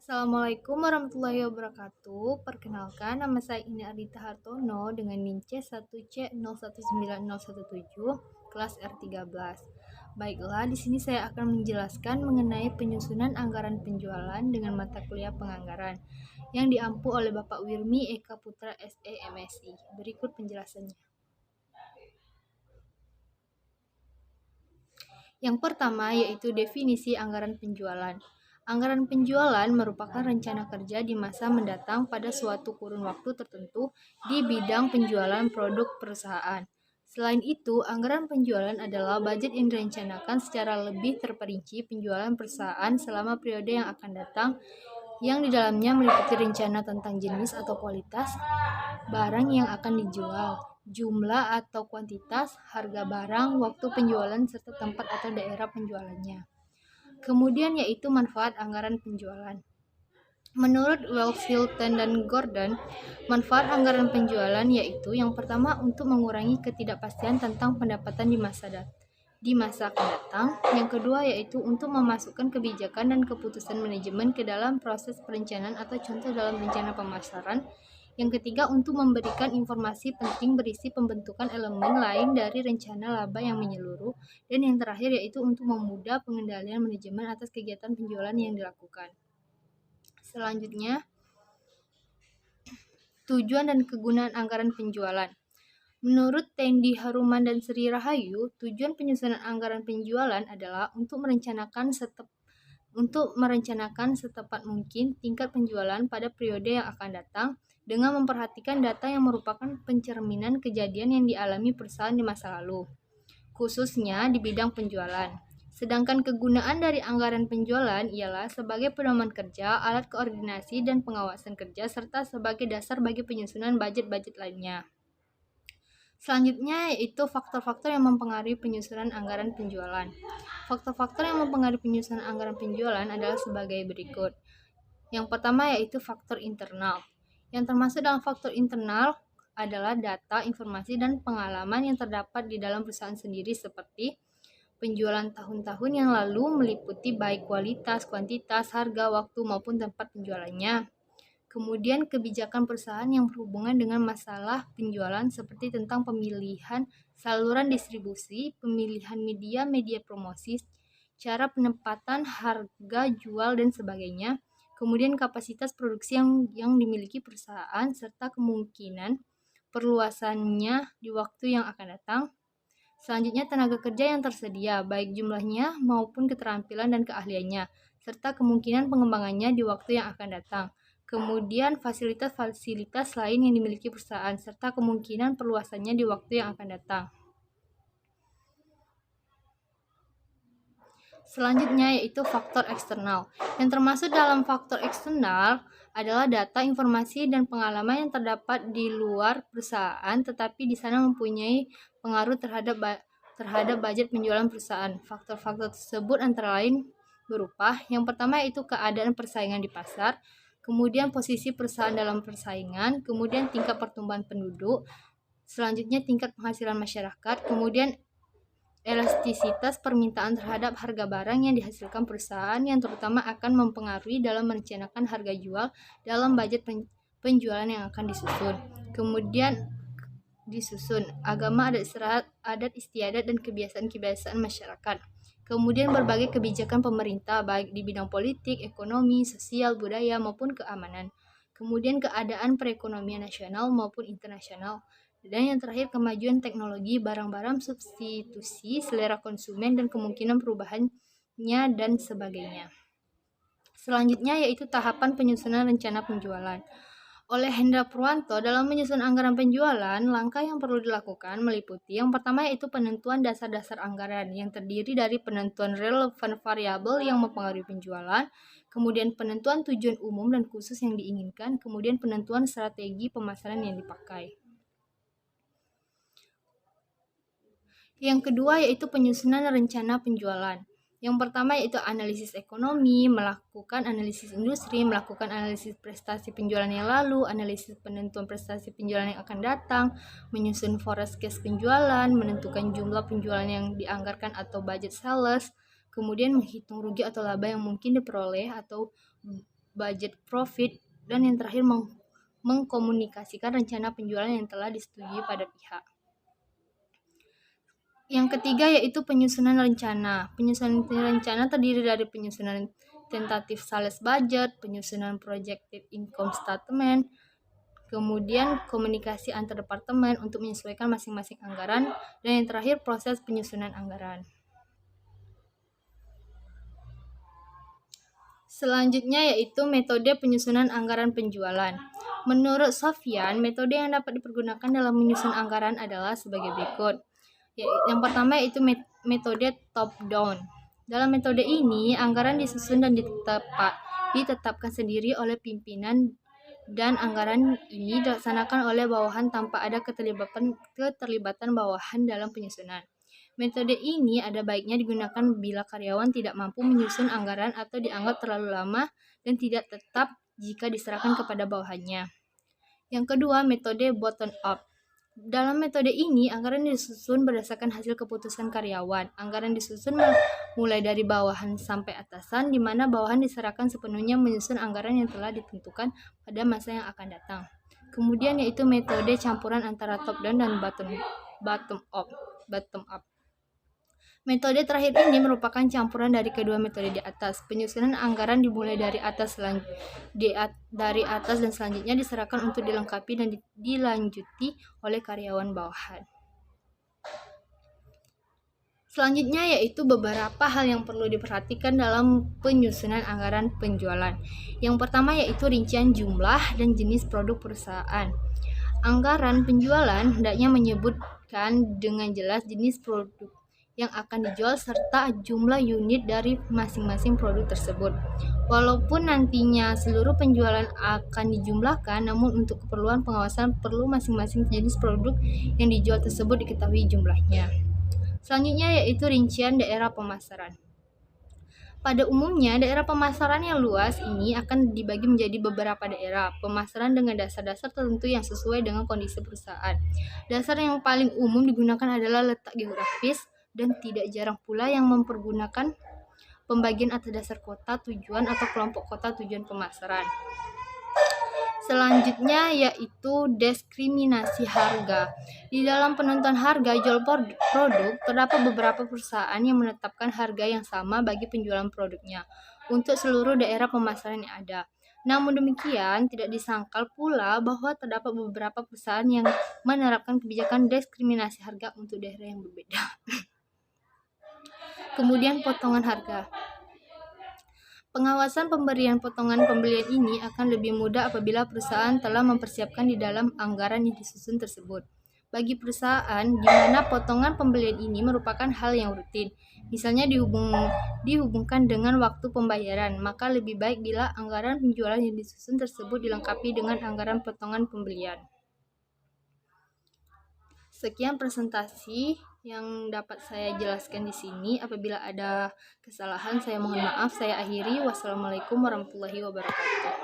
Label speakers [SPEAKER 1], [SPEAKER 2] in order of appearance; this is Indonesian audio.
[SPEAKER 1] Assalamualaikum warahmatullahi wabarakatuh. Perkenalkan, nama saya Ina Arita Hartono dengan NIM C1C019017, kelas R13. Baiklah, di sini saya akan menjelaskan mengenai penyusunan anggaran penjualan dengan mata kuliah penganggaran yang diampu oleh Bapak Wirmi Eka Putra SE MSI. Berikut penjelasannya. Yang pertama yaitu definisi anggaran penjualan. Anggaran penjualan merupakan rencana kerja di masa mendatang pada suatu kurun waktu tertentu di bidang penjualan produk perusahaan. Selain itu, anggaran penjualan adalah budget yang direncanakan secara lebih terperinci penjualan perusahaan selama periode yang akan datang, yang di dalamnya meliputi rencana tentang jenis atau kualitas barang yang akan dijual, jumlah atau kuantitas, harga barang, waktu penjualan, serta tempat atau daerah penjualannya. Kemudian yaitu manfaat anggaran penjualan. Menurut Wells, Hilton, dan Gordon, manfaat anggaran penjualan yaitu yang pertama untuk mengurangi ketidakpastian tentang pendapatan di masa akan datang. Yang kedua yaitu untuk memasukkan kebijakan dan keputusan manajemen ke dalam proses perencanaan atau contoh dalam rencana pemasaran. Yang ketiga untuk memberikan informasi penting berisi pembentukan elemen lain dari rencana laba yang menyeluruh. Dan yang terakhir yaitu untuk memudah pengendalian manajemen atas kegiatan penjualan yang dilakukan. Selanjutnya, tujuan dan kegunaan anggaran penjualan. Menurut Tendi Haruman dan Sri Rahayu, tujuan penyusunan anggaran penjualan adalah untuk merencanakan setepat mungkin tingkat penjualan pada periode yang akan datang dengan memperhatikan data yang merupakan pencerminan kejadian yang dialami perusahaan di masa lalu, khususnya di bidang penjualan. Sedangkan kegunaan dari anggaran penjualan ialah sebagai pedoman kerja, alat koordinasi dan pengawasan kerja, serta sebagai dasar bagi penyusunan budget-budget lainnya. Selanjutnya yaitu faktor-faktor yang mempengaruhi penyusunan anggaran penjualan. Faktor-faktor yang mempengaruhi penyusunan anggaran penjualan adalah sebagai berikut. Yang pertama yaitu faktor internal. Yang termasuk dalam faktor internal adalah data, informasi, dan pengalaman yang terdapat di dalam perusahaan sendiri seperti penjualan tahun-tahun yang lalu meliputi baik kualitas, kuantitas, harga, waktu, maupun tempat penjualannya. Kemudian kebijakan perusahaan yang berhubungan dengan masalah penjualan seperti tentang pemilihan saluran distribusi, pemilihan media promosi, cara penempatan harga jual dan sebagainya. Kemudian kapasitas produksi yang dimiliki perusahaan serta kemungkinan perluasannya di waktu yang akan datang. Selanjutnya tenaga kerja yang tersedia, baik jumlahnya maupun keterampilan dan keahliannya, serta kemungkinan pengembangannya di waktu yang akan datang. Kemudian fasilitas-fasilitas lain yang dimiliki perusahaan, serta kemungkinan perluasannya di waktu yang akan datang. Selanjutnya yaitu faktor eksternal. Yang termasuk dalam faktor eksternal adalah data, informasi, dan pengalaman yang terdapat di luar perusahaan, tetapi di sana mempunyai pengaruh terhadap budget penjualan perusahaan. Faktor-faktor tersebut antara lain berupa yang pertama yaitu keadaan persaingan di pasar, kemudian posisi perusahaan dalam persaingan, kemudian tingkat pertumbuhan penduduk, selanjutnya tingkat penghasilan masyarakat, kemudian elastisitas permintaan terhadap harga barang yang dihasilkan perusahaan yang terutama akan mempengaruhi dalam merencanakan harga jual dalam budget penjualan yang akan disusun. Kemudian agama, adat istiadat, dan kebiasaan-kebiasaan masyarakat. Kemudian berbagai kebijakan pemerintah baik di bidang politik, ekonomi, sosial, budaya maupun keamanan. Kemudian keadaan perekonomian nasional maupun internasional. Dan yang terakhir kemajuan teknologi, barang-barang substitusi, selera konsumen, dan kemungkinan perubahannya dan sebagainya. Selanjutnya yaitu tahapan penyusunan rencana penjualan. Oleh Hendra Purwanto, dalam menyusun anggaran penjualan, langkah yang perlu dilakukan meliputi yang pertama yaitu penentuan dasar-dasar anggaran yang terdiri dari penentuan relevan variabel yang mempengaruhi penjualan, kemudian penentuan tujuan umum dan khusus yang diinginkan, kemudian penentuan strategi pemasaran yang dipakai. Yang kedua yaitu penyusunan rencana penjualan. Yang pertama yaitu analisis ekonomi, melakukan analisis industri, melakukan analisis prestasi penjualan yang lalu, analisis penentuan prestasi penjualan yang akan datang, menyusun forecast penjualan, menentukan jumlah penjualan yang dianggarkan atau budget sales, kemudian menghitung rugi atau laba yang mungkin diperoleh atau budget profit, dan yang terakhir mengkomunikasikan rencana penjualan yang telah disetujui pada pihak. Yang ketiga yaitu penyusunan rencana. Penyusunan rencana terdiri dari penyusunan tentatif sales budget, penyusunan projected income statement, kemudian komunikasi antar departemen untuk menyesuaikan masing-masing anggaran, dan yang terakhir proses penyusunan anggaran. Selanjutnya yaitu metode penyusunan anggaran penjualan. Menurut Sofyan, metode yang dapat dipergunakan dalam menyusun anggaran adalah sebagai berikut. Yang pertama yaitu metode top down. Dalam metode ini, anggaran disusun dan ditetapkan sendiri oleh pimpinan, dan anggaran ini dilaksanakan oleh bawahan tanpa ada keterlibatan bawahan dalam penyusunan. Metode ini ada baiknya digunakan bila karyawan tidak mampu menyusun anggaran atau dianggap terlalu lama dan tidak tetap jika diserahkan kepada bawahannya. Yang kedua, metode bottom up. Dalam metode ini, anggaran disusun berdasarkan hasil keputusan karyawan. Anggaran disusun mulai dari bawahan sampai atasan, di mana bawahan diserahkan sepenuhnya menyusun anggaran yang telah ditentukan pada masa yang akan datang. Kemudian yaitu metode campuran antara top down dan bottom up. Metode terakhir ini merupakan campuran dari kedua metode di atas. Penyusunan anggaran dimulai dari atas dan selanjutnya diserahkan untuk dilengkapi dan dilanjuti oleh karyawan bawahan. Selanjutnya yaitu beberapa hal yang perlu diperhatikan dalam penyusunan anggaran penjualan. Yang pertama yaitu rincian jumlah dan jenis produk perusahaan. Anggaran penjualan hendaknya menyebutkan dengan jelas jenis produk yang akan dijual serta jumlah unit dari masing-masing produk tersebut. Walaupun nantinya seluruh penjualan akan dijumlahkan, namun untuk keperluan pengawasan perlu masing-masing jenis produk yang dijual tersebut diketahui jumlahnya. Selanjutnya yaitu rincian daerah pemasaran. Pada umumnya, daerah pemasaran yang luas ini akan dibagi menjadi beberapa daerah pemasaran dengan dasar-dasar tertentu yang sesuai dengan kondisi perusahaan. Dasar yang paling umum digunakan adalah letak geografis, dan tidak jarang pula yang mempergunakan pembagian atas dasar kota tujuan atau kelompok kota tujuan pemasaran. Selanjutnya yaitu diskriminasi harga. Di dalam penentuan harga jual produk, terdapat beberapa perusahaan yang menetapkan harga yang sama bagi penjualan produknya untuk seluruh daerah pemasaran yang ada. Namun demikian, tidak disangkal pula bahwa terdapat beberapa perusahaan yang menerapkan kebijakan diskriminasi harga untuk daerah yang berbeda. Kemudian potongan harga. Pengawasan pemberian potongan pembelian ini akan lebih mudah apabila perusahaan telah mempersiapkan di dalam anggaran yang disusun tersebut. Bagi perusahaan di mana potongan pembelian ini merupakan hal yang rutin, misalnya dihubungkan dengan waktu pembayaran, maka lebih baik bila anggaran penjualan yang disusun tersebut dilengkapi dengan anggaran potongan pembelian. Sekian presentasi yang dapat saya jelaskan di sini. Apabila ada kesalahan, saya mohon maaf. Saya akhiri. Wassalamualaikum warahmatullahi wabarakatuh.